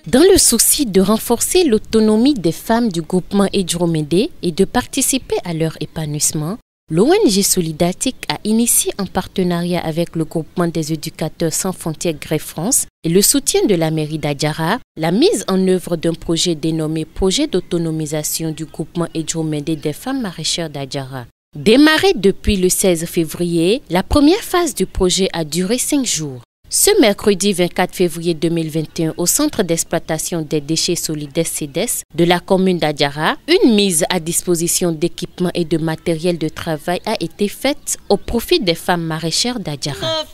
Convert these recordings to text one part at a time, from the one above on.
Dans le souci de renforcer l'autonomie des femmes du groupement Edjromede et de participer à leur épanouissement, l'ONG Solidatic a initié en partenariat avec le groupement des éducateurs sans frontières Greffe France et le soutien de la mairie d'Adjara, la mise en œuvre d'un projet dénommé Projet d'autonomisation du groupement Edjromede des femmes maraîchères d'Adjara. Démarré depuis le 16 février, la première phase du projet a duré 5 jours. Ce mercredi 24 février 2021, au centre d'exploitation des déchets solidaires CEDES de la commune d'Adjara, une mise à disposition d'équipements et de matériel de travail a été faite au profit des femmes maraîchères d'Adjara.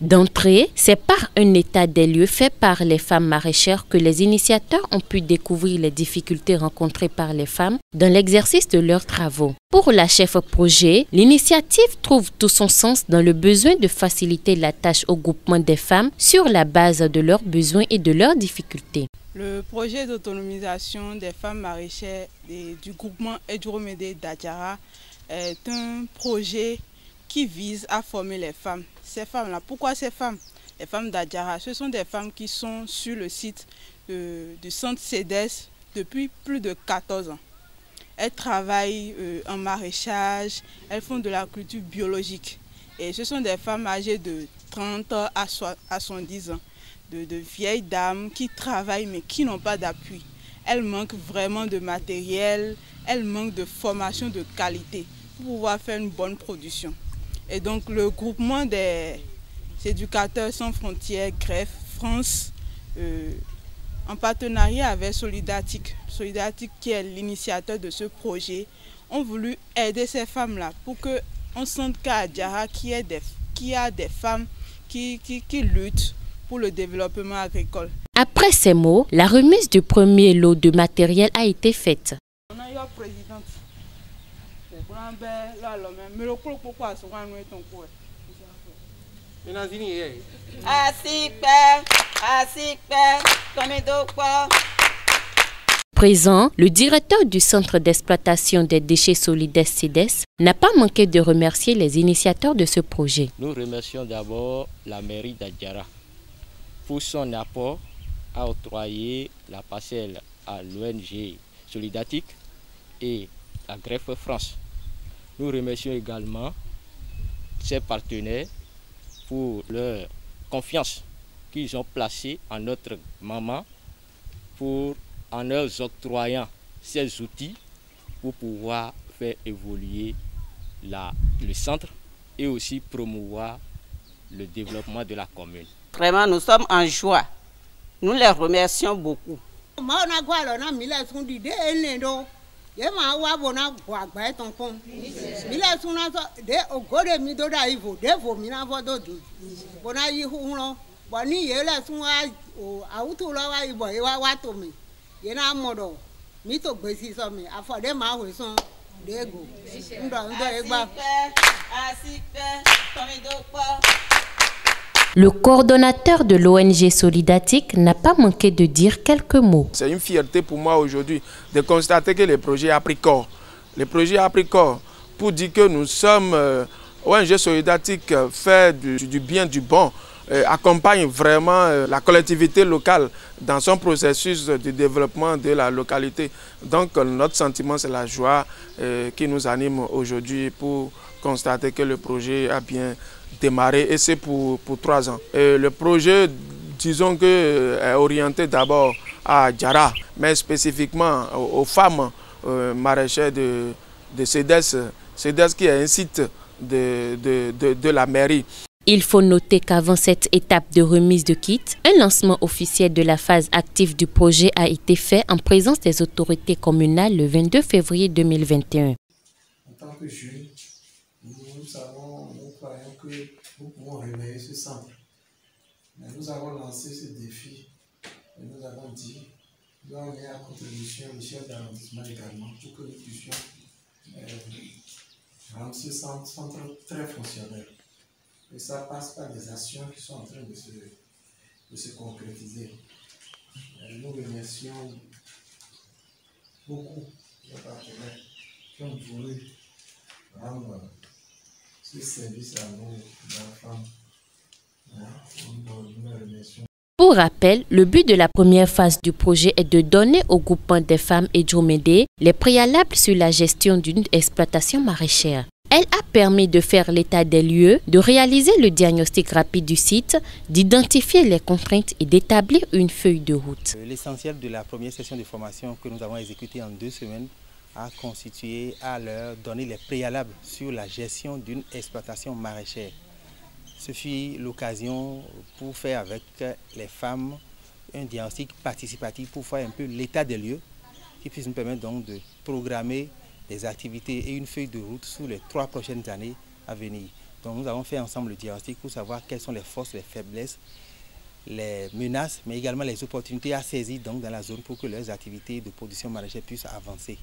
D'entrée, c'est par un état des lieux fait par les femmes maraîchères que les initiateurs ont pu découvrir les difficultés rencontrées par les femmes dans l'exercice de leurs travaux. Pour la chef projet, l'initiative trouve tout son sens dans le besoin de faciliter la tâche au groupement des femmes sur la base de leurs besoins et de leurs difficultés. Le projet d'autonomisation des femmes maraîchères du groupement Edjromede d'Adjara est un projet qui vise à former les femmes. Ces femmes-là, pourquoi ces femmes? Les femmes d'Adjara, ce sont des femmes qui sont sur le site du centre CEDES depuis plus de 14 ans. Elles travaillent en maraîchage, elles font de la culture biologique. Et ce sont des femmes âgées de 30 à 70 ans, de vieilles dames qui travaillent mais qui n'ont pas d'appui. Elles manquent vraiment de matériel, elles manquent de formation de qualité pour pouvoir faire une bonne production. Et donc le groupement des éducateurs sans frontières Greffe France, en partenariat avec Solidatic qui est l'initiateur de ce projet, ont voulu aider ces femmes-là pour qu'on sente qu'à Adjara qu'il y a des femmes qui luttent pour le développement agricole. Après ces mots, la remise du premier lot de matériel a été faite. On a eu la présidente. Présent, le directeur du centre d'exploitation des déchets solidaires CEDES n'a pas manqué de remercier les initiateurs de ce projet. Nous remercions d'abord la mairie d'Adjara pour son apport à octroyer la parcelle à l'ONG Solidatic et à Greffe France. Nous remercions également ses partenaires pour leur confiance qu'ils ont placée en notre maman en leur octroyant ces outils pour pouvoir faire évoluer le centre et aussi promouvoir le développement de la commune. Vraiment, nous sommes en joie. Nous les remercions beaucoup. Le coordonnateur de l'ONG Solidatic n'a pas manqué de dire quelques mots. C'est une fierté pour moi aujourd'hui de constater que le projet a pris corps. Le projet a pris corps pour dire que nous sommes ONG Solidatic, fait du bien, du bon, accompagne vraiment la collectivité locale dans son processus de développement de la localité. Donc notre sentiment, c'est la joie qui nous anime aujourd'hui pour constater que le projet a bien démarré et c'est pour 3 ans. Le projet, disons que, est orienté d'abord à Adjara, mais spécifiquement aux femmes maraîchères de CEDES, qui est un site de la mairie. Il faut noter qu'avant cette étape de remise de kits, un lancement officiel de la phase active du projet a été fait en présence des autorités communales le 22 février 2021. En tant que jeunes, nous croyons que nous pouvons réveiller ce centre. Mais nous avons lancé ce défi et nous avons dit nous allons mettre à contribution le chef d'arrondissement également pour que nous puissions rendre ce centre très fonctionnel. Et ça passe par des actions qui sont en train de se concrétiser. Nous remercions beaucoup nos partenaires qui ont voulu rendre ce service à nous, la femme. Nous les remercions. Pour rappel, le but de la première phase du projet est de donner au groupement des femmes Edjomede les préalables sur la gestion d'une exploitation maraîchère. Elle a permis de faire l'état des lieux, de réaliser le diagnostic rapide du site, d'identifier les contraintes et d'établir une feuille de route. L'essentiel de la première session de formation que nous avons exécutée en 2 semaines a constitué à leur donner les préalables sur la gestion d'une exploitation maraîchère. Ce fut l'occasion pour faire avec les femmes un diagnostic participatif pour faire un peu l'état des lieux qui puisse nous permettre donc de programmer des activités et une feuille de route sur les 3 prochaines années à venir. Donc nous avons fait ensemble le diagnostic pour savoir quelles sont les forces, les faiblesses, les menaces, mais également les opportunités à saisir donc dans la zone pour que leurs activités de production maraîchère puissent avancer.